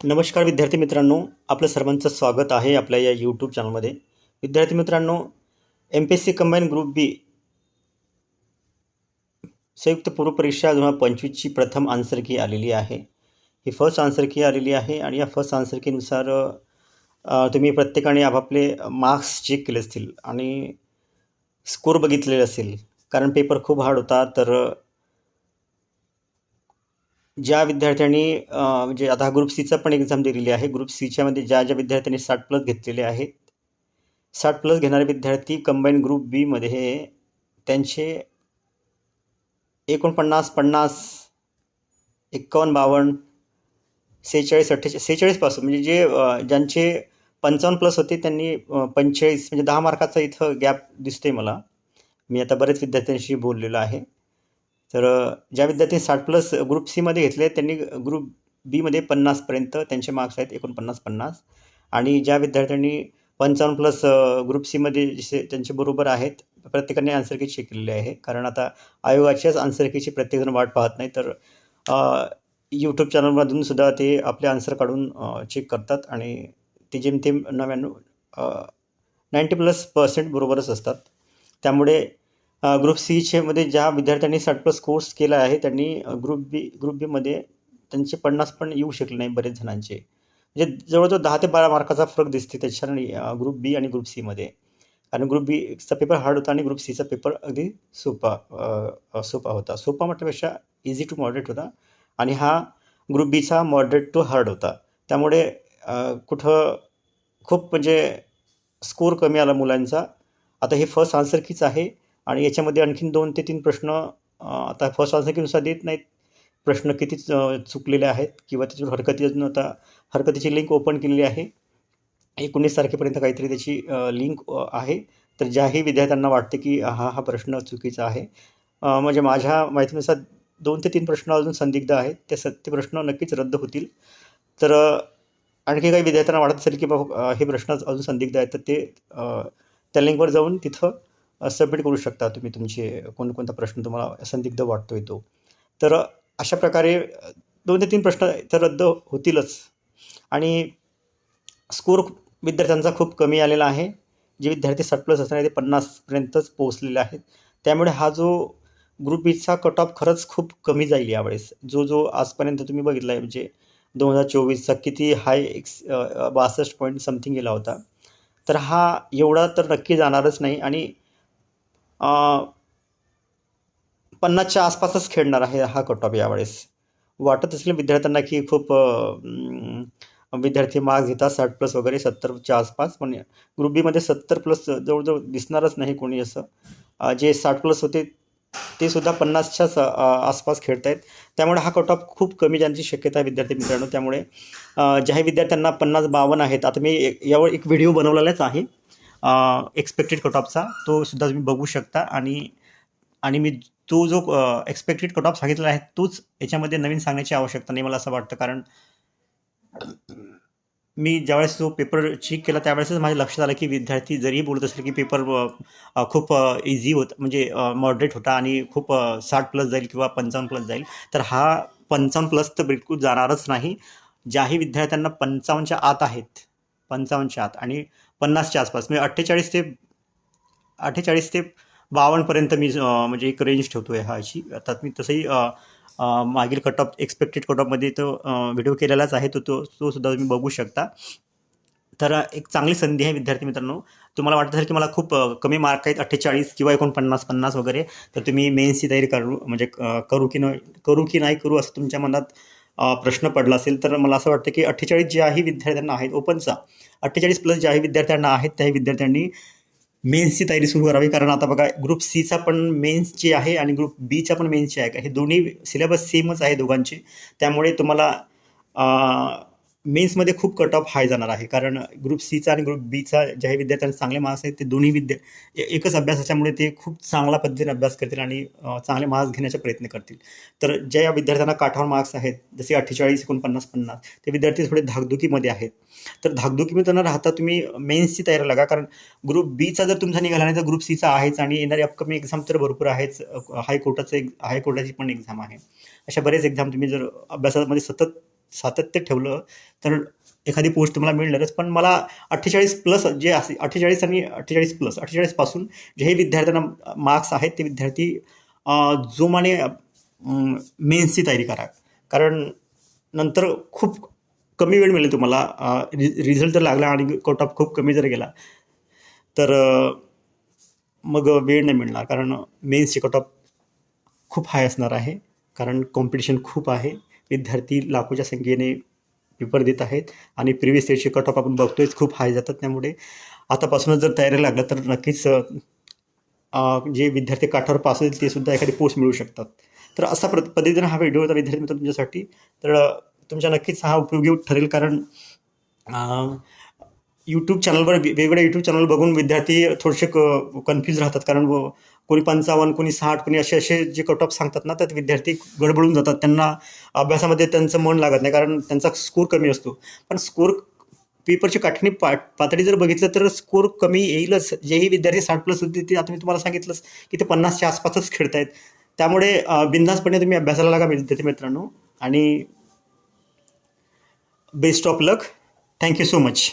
नमस्कार विद्यार्थी मित्रांनो, आपलं सर्वांचं स्वागत आहे आपल्या या यूट्यूब चॅनलमध्ये. विद्यार्थी मित्रांनो, MPSC कंबाईन ग्रुप बी संयुक्त पूर्व परीक्षा 2025ची प्रथम आन्सर की आलेली आहे. ही फर्स्ट आन्सर की आलेली आहे आणि या फर्स्ट आन्सर कीनुसार तुम्ही प्रत्येकाने आपापले मार्क्स चेक केले असतील आणि स्कोर बघितलेले असेल. कारण पेपर खूप हार्ड होता. तर ज्या विद्यार्थ्यांनी म्हणजे आता ग्रुप सीचा पण एक्झाम दिलेली आहे. ग्रुप सीच्यामध्ये ज्या विद्यार्थ्यांनी 60+ घेतलेले आहेत, 60+ घेणारे विद्यार्थी कंबाईन ग्रुप बीमध्ये त्यांचे 49, 50, 51, 52, 46, 48, 46 म्हणजे जे ज्यांचे 55+ होते त्यांनी 45 म्हणजे 10 मार्काचा इथं गॅप दिसतोय मला. मी आता बरेच विद्यार्थ्यांशी बोललेलो आहे. तर ज्या विद्यार्थ्यांनी 60+ ग्रुप सीमध्ये घेतले त्यांनी ग्रुप बीमध्ये 50पर्यंत त्यांचे मार्क्स आहेत, 49, 50. आणि ज्या विद्यार्थ्यांनी 55+ ग्रुप सीमध्ये जसे त्यांचे बरोबर आहेत, प्रत्येकाने आन्सर की चेक केलेली आहे. कारण आता आयोगाच्याच आन्सर कीची प्रत्येकजण वाट पाहत नाही, तर यूट्यूब चॅनलमधून सुद्धा ते आपले आन्सर काढून चेक करतात आणि ते जेमतेम 90+ बरोबरच असतात. त्यामुळे ग्रुप सीमध्ये ज्या विद्यार्थ्यांनी 60+ कोर्स केला आहे त्यांनी ग्रुप बीमध्ये त्यांचे 50 पण येऊ शकले नाही बरेच जणांचे. म्हणजे जवळजवळ 10 ते 12 मार्काचा फरक दिसते त्याच्याने ग्रुप बी आणि ग्रुप सीमध्ये. कारण ग्रुप बीचा पेपर हार्ड होता आणि ग्रुप सीचा पेपर अगदी सोपा होता. सोपा म्हटल्यापेक्षा इझी टू मॉडरेट होता आणि हा ग्रुप बीचा मॉडरेट टू हार्ड होता. त्यामुळे कुठं खूप म्हणजे स्कोर कमी आला मुलांचा. आता हे फर्स्ट आन्सर कीच आहे आणि याच्यामध्ये आणखीन 2 ते 3 प्रश्न आता फर्स्ट आन्सर कीनुसार देत नाहीत. प्रश्न किती चुकलेले आहेत किंवा त्याची हरकती अजून आता हरकतीची लिंक ओपन केलेली आहे. 19 तारखेपर्यंत काहीतरी त्याची लिंक आहे. तर ज्याही विद्यार्थ्यांना वाटते की हा प्रश्न चुकीचा आहे, म्हणजे माझ्या माहितीनुसार 2 ते 3 प्रश्न अजून संदिग्ध आहेत. ते प्रश्न नक्कीच रद्द होतील. तर आणखी काही विद्यार्थ्यांना वाटत असेल की बाबा हे प्रश्न अजून संदिग्ध आहेत, तर ते त्या लिंकवर जाऊन तिथं सबमिट करू शकता तुम्ही तुमचे कोणकोणता प्रश्न तुम्हाला संदिग्ध वाटतोय तो. तर अशा प्रकारे 2 ते 3 प्रश्न तर रद्द होतीलच आणि स्कोर विद्यार्थ्यांचा खूप कमी आलेला आहे. जे विद्यार्थी 60+ असणारे ते 50पर्यंतच पोहोचलेले आहेत. त्यामुळे हा जो ग्रुप बीचा कट ऑफ खरंच खूप कमी जाईल यावेळेस. जो आजपर्यंत तुम्ही बघितला आहे म्हणजे 2024चा किती हाय 62 पॉईंट समथिंग गेला होता. तर हा एवढा तर नक्की जाणारच नाही आणि 50च्या आसपासच खेळणार आहे हा कट ऑफ यावेळेस. वाटत असेल विद्यार्थ्यांना की खूप विद्यार्थी मार्क्स घेतात 60+ वगैरे 70च्या आसपास, पण ग्रुप बीमध्ये 70+ जवळजवळ दिसणारच नाही कोणी असं. जे 60+ होते ते सुद्धा 50च्याच आसपास खेळत आहेत. त्यामुळे हा कट ऑफ खूप कमी जाण्याची शक्यता आहे विद्यार्थी मित्रांनो. त्यामुळे ज्याही विद्यार्थ्यांना 50-52 आहेत, आता मी यावर एक व्हिडिओ बनवलेलाच आहे एक्सपेक्टेड कट ऑफचा, तो सुद्धा तुम्ही बघू शकता. आणि मी तो जो एक्सपेक्टेड कट ऑफ सांगितलेला आहे तोच याच्यामध्ये नवीन सांगण्याची आवश्यकता नाही मला असं वाटतं. कारण मी ज्यावेळेस तो पेपर चेक केला त्यावेळेसच माझ्या लक्षात आलं की विद्यार्थी जरी बोलत असेल की पेपर खूप इझी होता, म्हणजे मॉडरेट होता आणि खूप 60+ जाईल किंवा 55+ जाईल, तर हा 55+ तर बिलकुल जाणारच नाही. ज्याही विद्यार्थ्यांना 55च्या आत आहेत, 55च्या आत आणि 50च्या आसपास म्हणजे 48 ते 52पर्यंत मी म्हणजे एक रेंज ठेवतो आहे ह्याची. आता मी तसंही मागील कट ऑफ एक्सपेक्टेड कट ऑफमध्ये तो व्हिडिओ केलेलाच आहे, तो सुद्धा तुम्ही बघू शकता. तर एक चांगली संधी आहे विद्यार्थी मित्रांनो. तुम्हाला वाटत असेल की मला खूप कमी मार्क आहेत 48 किंवा 49, 50 वगैरे, तर तुम्ही मेन्सची तयारी म्हणजे करू की नाही करू असं तुमच्या मनात प्रश्न पडला असेल, तर मला असं वाटतं की 48 ज्याही विद्यार्थ्यांना आहेत ओपनचा 48+ ज्याही विद्यार्थ्यांना आहेत त्याही विद्यार्थ्यांनी मेन्सची तयारी सुरू करावी. कारण आता बघा ग्रुप सीचा पण मेन्सची आहे आणि ग्रुप बीचा पण मेन्सची आहे. हे दोन्ही सिलेबस सेमच आहे दोघांचे. त्यामुळे तुम्हाला मेन्समध्ये खूप कट ऑफ हाय जाणार आहे. कारण ग्रुप सीचा आणि ग्रुप बीचा ज्याही विद्यार्थ्यांना चांगले मार्क्स आहेत ते दोन्ही एकच अभ्यास असल्यामुळे ते खूप चांगल्या पद्धतीने अभ्यास करतील आणि चांगले मार्क्स घेण्याचा प्रयत्न करतील. तर ज्या विद्यार्थ्यांना काठावर मार्क्स आहेत जसे 48, 49, 50, ते विद्यार्थी थोडे धाकधुकीमध्ये आहेत. तर धाकधुकीमध्ये न राहता तुम्ही मेन्सची तयारी लागा. कारण ग्रुप बीचा जर तुमचा निघाला नाही तर ग्रुप सीचा आहेच आणि येणारी अपकमिंग एक्झाम तर भरपूर आहेच. हायकोर्टाची पण एक्झाम आहे. अशा बरेच एक्झाम तुम्ही जर अभ्यासामध्ये सतत सातत्य ठेवलं तर एखादी पोस्ट तुम्हाला मिळणारच. पण मला 48+ जे असे 48 आणि 48+, 48पासून जे हे विद्यार्थ्यांना मार्क्स आहेत ते विद्यार्थी जोमाने मेन्सची तयारी करा. कारण नंतर खूप कमी वेळ मिळेल तुम्हाला. रिझल्ट जर लागला आणि कट ऑफ खूप कमी जर गेला तर मग वेळ नाही मिळणार. कारण मेन्सची कट ऑफ खूप हाय असणार आहे. कारण कॉम्पिटिशन खूप आहे. विद्यार्थी लाखोच्या संख्येने पेपर देत आहेत आणि प्रिव्हियस इयरचे कट ऑफ आपण बघतोयच खूप हाय जातात. त्यामुळे आतापासूनच जर तयारी लागलं तर नक्कीच जे विद्यार्थी काठावर पास होतील ते सुद्धा एखादी पोस्ट मिळू शकतात. तर असा पद्धतीने हा व्हिडिओ होता विद्यार्थी मित्र तुमच्यासाठी. तर तुमच्या नक्कीच हा उपयोगी ठरेल. कारण यूट्यूब चॅनलवर वेगवेगळ्या यूट्यूब चॅनल बघून विद्यार्थी थोडेसे कन्फ्यूज राहतात. कारण कोणी 55, कोणी 60, कोणी असे जे कट ऑफ सांगतात ना, त्यात विद्यार्थी गडबडून जातात. त्यांना अभ्यासामध्ये त्यांचं मन लागत नाही कारण त्यांचा स्कोर कमी असतो. पण स्कोर पेपरची काठीणी पातळी जर बघितलं तर स्कोर कमी येईलच. जेही विद्यार्थी 60+ होते ते आता मी तुम्हाला सांगितलंच की ते 50च्या आसपासच खेळत आहेत. त्यामुळे बिनधास्तपणे तुम्ही अभ्यासाला लागा विद्यार्थी मित्रांनो. आणि best of luck. Thank you so much.